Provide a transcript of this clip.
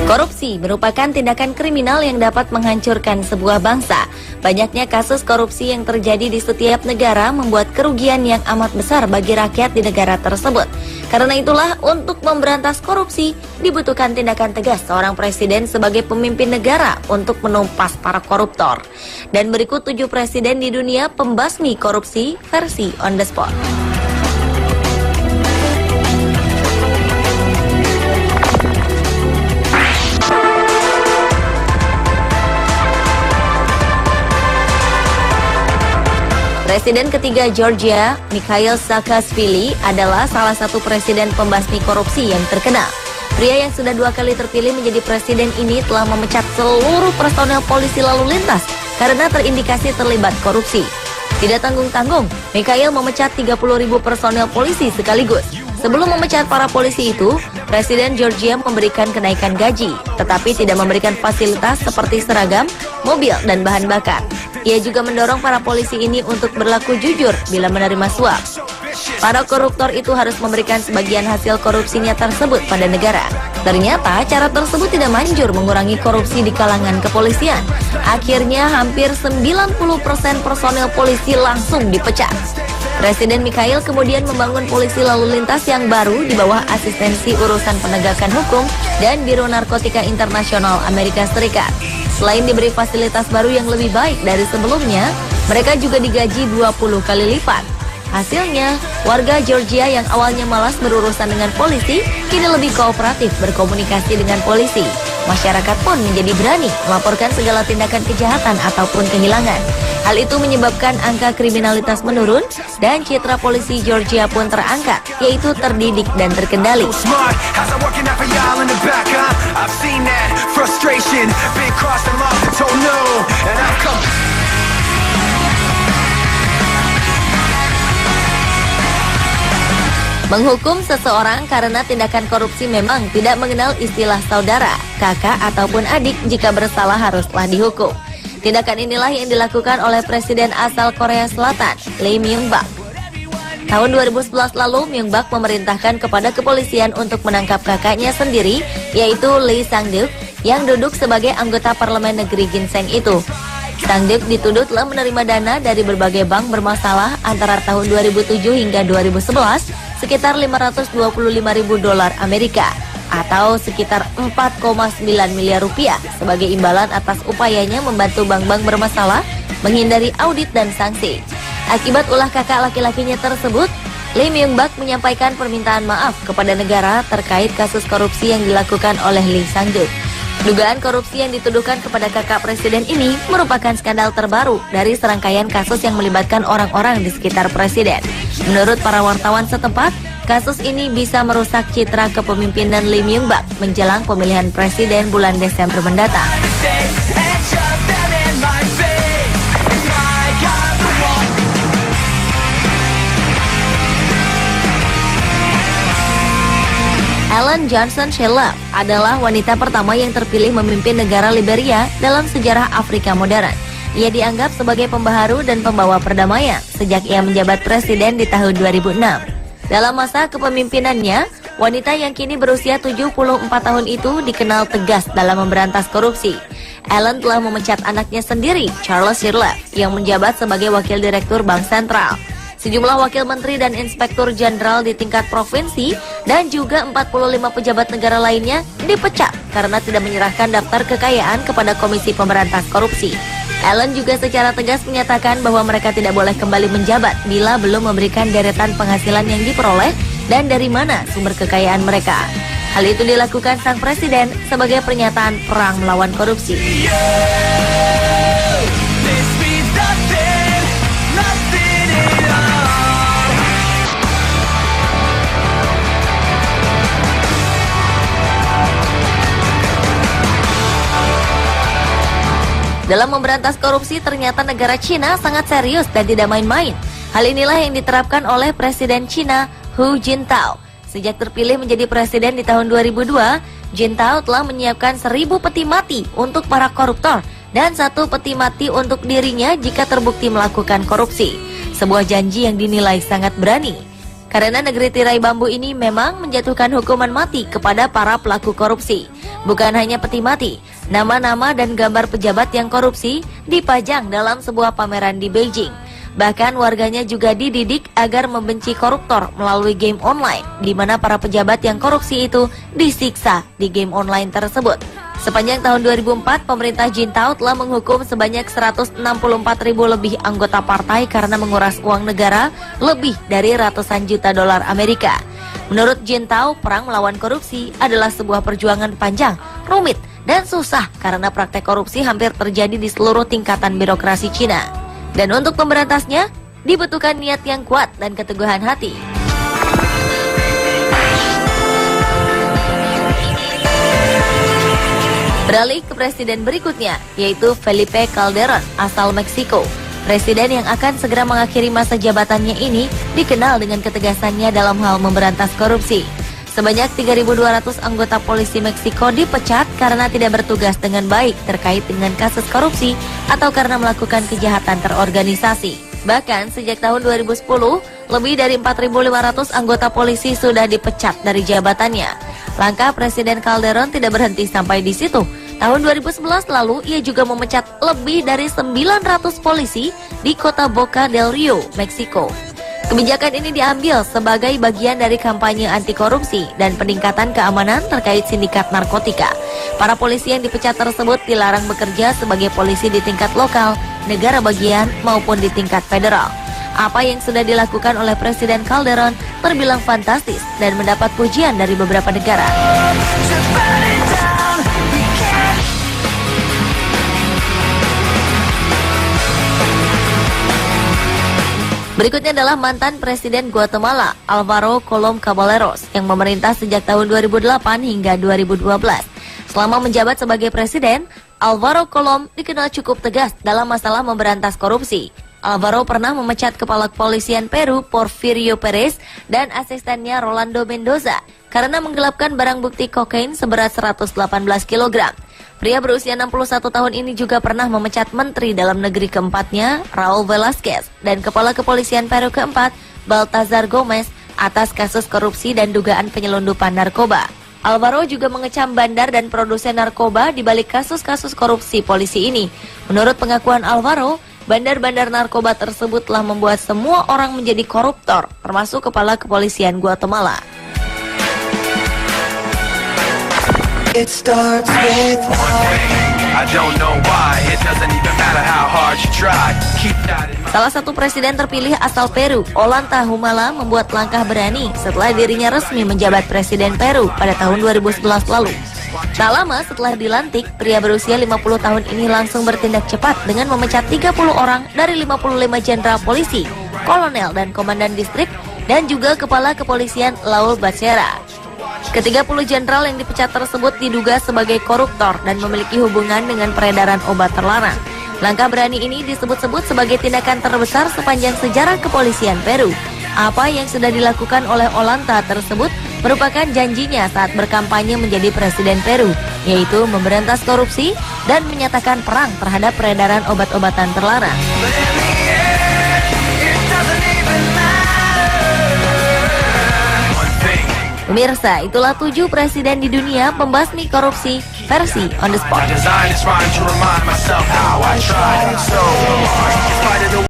Korupsi merupakan tindakan kriminal yang dapat menghancurkan sebuah bangsa. Banyaknya kasus korupsi yang terjadi di setiap negara membuat kerugian yang amat besar bagi rakyat di negara tersebut. Karena itulah, untuk memberantas korupsi dibutuhkan tindakan tegas seorang presiden sebagai pemimpin negara untuk menumpas para koruptor. Dan berikut 7 presiden di dunia pembasmi korupsi versi on the spot. Presiden ketiga Georgia, Mikhail Saakashvili, adalah salah satu presiden pembasmi korupsi yang terkenal. Pria yang sudah 2 kali terpilih menjadi presiden ini telah memecat seluruh personel polisi lalu lintas karena terindikasi terlibat korupsi. Tidak tanggung-tanggung, Mikhail memecat 30.000 personel polisi sekaligus. Sebelum memecat para polisi itu, Presiden Georgia memberikan kenaikan gaji, tetapi tidak memberikan fasilitas seperti seragam, mobil, dan bahan bakar. Ia juga mendorong para polisi ini untuk berlaku jujur bila menerima suap. Para koruptor itu harus memberikan sebagian hasil korupsinya tersebut pada negara. Ternyata cara tersebut tidak manjur mengurangi korupsi di kalangan kepolisian. Akhirnya hampir 90% personel polisi langsung dipecat. Presiden Mikhail kemudian membangun polisi lalu lintas yang baru di bawah asistensi urusan penegakan hukum dan Biro Narkotika Internasional Amerika Serikat. Selain diberi fasilitas baru yang lebih baik dari sebelumnya, mereka juga digaji 20 kali lipat. Hasilnya, warga Georgia yang awalnya malas berurusan dengan polisi, kini lebih kooperatif berkomunikasi dengan polisi. Masyarakat pun menjadi berani melaporkan segala tindakan kejahatan ataupun kehilangan. Hal itu menyebabkan angka kriminalitas menurun dan citra polisi Georgia pun terangkat, yaitu terdidik dan terkendali. Menghukum seseorang karena tindakan korupsi memang tidak mengenal istilah saudara, kakak, ataupun adik. Jika bersalah haruslah dihukum. Tindakan inilah yang dilakukan oleh Presiden asal Korea Selatan, Lee Myung-bak. Tahun 2011 lalu, Myung-bak memerintahkan kepada kepolisian untuk menangkap kakaknya sendiri, yaitu Lee Sang-deuk, yang duduk sebagai anggota parlemen negeri Ginseng itu. Sang-deuk dituduh telah menerima dana dari berbagai bank bermasalah antara tahun 2007 hingga 2011, sekitar 525.000 dolar Amerika, atau sekitar 4,9 miliar rupiah sebagai imbalan atas upayanya membantu bank-bank bermasalah menghindari audit dan sanksi. Akibat ulah kakak laki-lakinya tersebut, Lee Myung-bak menyampaikan permintaan maaf kepada negara terkait kasus korupsi yang dilakukan oleh Lee Sang-deuk. Dugaan korupsi yang dituduhkan kepada kakak presiden ini merupakan skandal terbaru dari serangkaian kasus yang melibatkan orang-orang di sekitar presiden. Menurut para wartawan setempat, kasus ini bisa merusak citra kepemimpinan Lee Myung-bak menjelang pemilihan presiden bulan Desember mendatang. Ellen Johnson Sirleaf adalah wanita pertama yang terpilih memimpin negara Liberia dalam sejarah Afrika modern. Ia dianggap sebagai pembaharu dan pembawa perdamaian sejak ia menjabat presiden di tahun 2006. Dalam masa kepemimpinannya, wanita yang kini berusia 74 tahun itu dikenal tegas dalam memberantas korupsi. Ellen telah memecat anaknya sendiri, Charles Sirleaf, yang menjabat sebagai wakil direktur Bank Sentral. Sejumlah wakil menteri dan inspektur jenderal di tingkat provinsi dan juga 45 pejabat negara lainnya dipecat karena tidak menyerahkan daftar kekayaan kepada Komisi Pemberantas Korupsi. Ellen juga secara tegas menyatakan bahwa mereka tidak boleh kembali menjabat bila belum memberikan deretan penghasilan yang diperoleh dan dari mana sumber kekayaan mereka. Hal itu dilakukan sang presiden sebagai pernyataan perang melawan korupsi. Dalam memberantas korupsi, ternyata negara Cina sangat serius dan tidak main-main. Hal inilah yang diterapkan oleh Presiden Cina Hu Jintao. Sejak terpilih menjadi presiden di tahun 2002, Jintao telah menyiapkan 1.000 peti mati untuk para koruptor dan 1 peti mati untuk dirinya jika terbukti melakukan korupsi. Sebuah janji yang dinilai sangat berani. Karena negeri tirai bambu ini memang menjatuhkan hukuman mati kepada para pelaku korupsi. Bukan hanya peti mati, nama-nama dan gambar pejabat yang korupsi dipajang dalam sebuah pameran di Beijing. Bahkan warganya juga dididik agar membenci koruptor melalui game online, di mana para pejabat yang korupsi itu disiksa di game online tersebut. Sepanjang tahun 2004, pemerintah Jintao telah menghukum sebanyak 164.000 lebih anggota partai karena menguras uang negara lebih dari ratusan juta dolar Amerika. Menurut Jintao, perang melawan korupsi adalah sebuah perjuangan panjang, rumit, dan susah karena praktek korupsi hampir terjadi di seluruh tingkatan birokrasi Cina. Dan untuk memberantasnya, dibutuhkan niat yang kuat dan keteguhan hati. Beralih ke presiden berikutnya, yaitu Felipe Calderón, asal Meksiko. Presiden yang akan segera mengakhiri masa jabatannya ini dikenal dengan ketegasannya dalam hal memberantas korupsi. Sebanyak 3.200 anggota polisi Meksiko dipecat karena tidak bertugas dengan baik terkait dengan kasus korupsi atau karena melakukan kejahatan terorganisasi. Bahkan sejak tahun 2010, lebih dari 4.500 anggota polisi sudah dipecat dari jabatannya. Langkah Presiden Calderón tidak berhenti sampai di situ. Tahun 2011 lalu, ia juga memecat lebih dari 900 polisi di kota Boca del Rio, Meksiko. Kebijakan ini diambil sebagai bagian dari kampanye anti korupsi dan peningkatan keamanan terkait sindikat narkotika. Para polisi yang dipecat tersebut dilarang bekerja sebagai polisi di tingkat lokal, negara bagian maupun di tingkat federal. Apa yang sudah dilakukan oleh Presiden Calderón terbilang fantastis dan mendapat pujian dari beberapa negara. Berikutnya adalah mantan Presiden Guatemala, Alvaro Colom Caballeros, yang memerintah sejak tahun 2008 hingga 2012. Selama menjabat sebagai presiden, Alvaro Colom dikenal cukup tegas dalam masalah memberantas korupsi. Alvaro pernah memecat kepala kepolisian Peru, Porfirio Perez, dan asistennya Rolando Mendoza karena menggelapkan barang bukti kokain seberat 118 kg. Pria berusia 61 tahun ini juga pernah memecat Menteri Dalam Negeri keempatnya, Raul Velasquez, dan Kepala Kepolisian Peru keempat, Baltazar Gomez, atas kasus korupsi dan dugaan penyelundupan narkoba. Alvaro juga mengecam bandar dan produsen narkoba di balik kasus-kasus korupsi polisi ini. Menurut pengakuan Alvaro, bandar-bandar narkoba tersebut telah membuat semua orang menjadi koruptor, termasuk Kepala Kepolisian Guatemala. It starts with I don't know why. It doesn't even matter how hard you try. Keep that in mind. Salah satu presiden terpilih asal Peru, Ollanta Humala, membuat langkah berani setelah dirinya resmi menjabat presiden Peru pada tahun 2011 lalu. Tak lama setelah dilantik, pria berusia 50 tahun ini langsung bertindak cepat dengan memecat 30 orang dari 55 jenderal polisi, kolonel dan komandan distrik, dan juga kepala kepolisian Laul Bacera. Ke-30 jenderal yang dipecat tersebut diduga sebagai koruptor dan memiliki hubungan dengan peredaran obat terlarang. Langkah berani ini disebut-sebut sebagai tindakan terbesar sepanjang sejarah kepolisian Peru. Apa yang sudah dilakukan oleh Ollanta tersebut merupakan janjinya saat berkampanye menjadi presiden Peru, yaitu memberantas korupsi dan menyatakan perang terhadap peredaran obat-obatan terlarang. Pemirsa, itulah 7 presiden di dunia pembasmi korupsi versi On The Spot.